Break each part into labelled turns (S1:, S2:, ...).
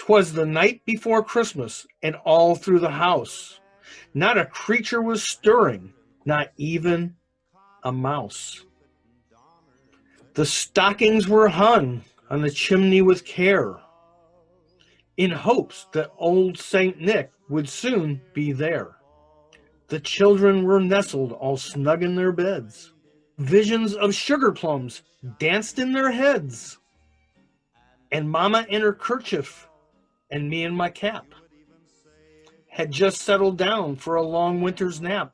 S1: 'Twas the night before Christmas, and all through the house not a creature was stirring, not even a mouse. The stockings were hung on the chimney with care, in hopes that old Saint Nick would soon be there. The children were nestled all snug in their beds. Visions of sugar plums danced in their heads. And Mama in her kerchief and me in my cap had just settled down for a long winter's nap.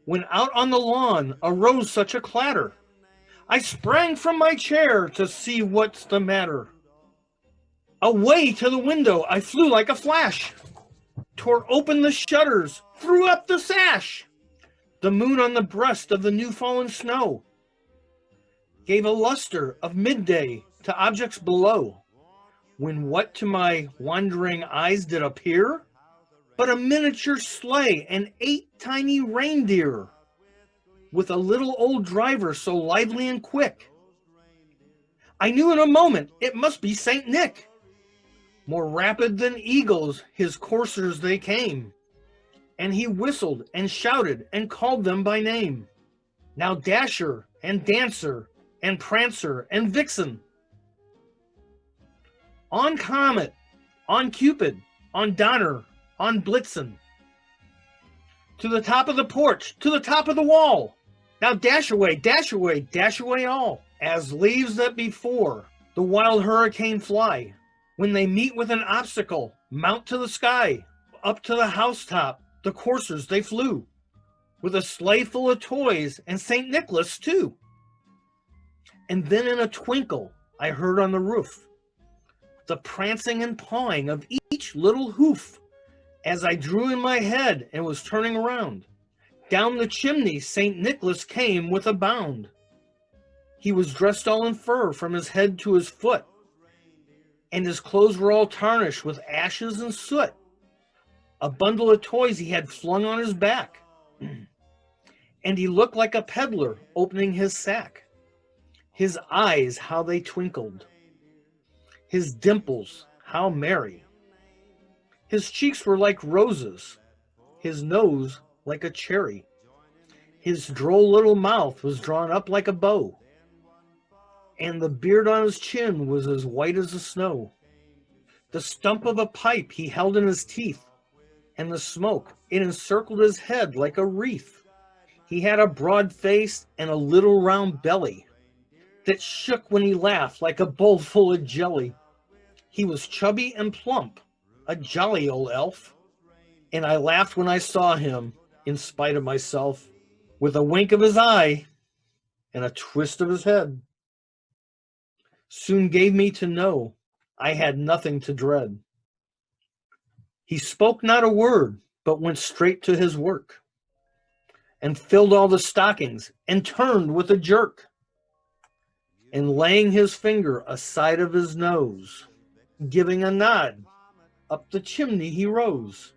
S1: When out on the lawn arose such a clatter, I sprang from my chair to see what's the matter. Away to the window I flew like a flash, tore open the shutters, threw up the sash. The moon on the breast of the new fallen snow gave a luster of midday to objects below, when what to my wandering eyes did appear but a miniature sleigh and 8 tiny reindeer, with a little old driver so lively and quick. I knew in a moment it must be Saint Nick. More rapid than eagles his coursers they came, and he whistled and shouted and called them by name. Now Dasher and Dancer and Prancer and Vixen, on Comet, on Cupid, on Donner, on Blitzen, to the top of the porch, to the top of the wall. Now dash away, dash away, dash away all, as leaves that before the wild hurricane fly. When they meet with an obstacle, mount to the sky, up to the housetop, the coursers they flew, with a sleigh full of toys and St. Nicholas too. And then in a twinkle I heard on the roof the prancing and pawing of each little hoof, as I drew in my head and was turning around. Down the chimney St. Nicholas came with a bound. He was dressed all in fur from his head to his foot, and his clothes were all tarnished with ashes and soot. A bundle of toys he had flung on his back, and he looked like a peddler opening his sack. His eyes, how they twinkled, his dimples, how merry. His cheeks were like roses, his nose like a cherry. His droll little mouth was drawn up like a bow, and the beard on his chin was as white as the snow. The stump of a pipe he held in his teeth, and the smoke, it encircled his head like a wreath. He had a broad face and a little round belly that shook when he laughed like a bowl full of jelly. He was chubby and plump, a jolly old elf, and I laughed when I saw him, in spite of myself, with a wink of his eye and a twist of his head. Soon gave me to know I had nothing to dread. He spoke not a word, but went straight to his work, and filled all the stockings, and turned with a jerk, and laying his finger aside of his nose, giving a nod, up the chimney he rose.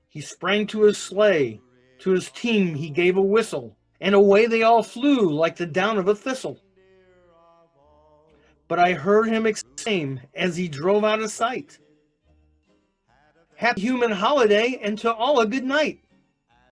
S1: He sprang to his sleigh, to his team he gave a whistle, and away they all flew like the down of a thistle. But I heard him exclaim as he drove out of sight, "Happy human holiday, and to all a good night."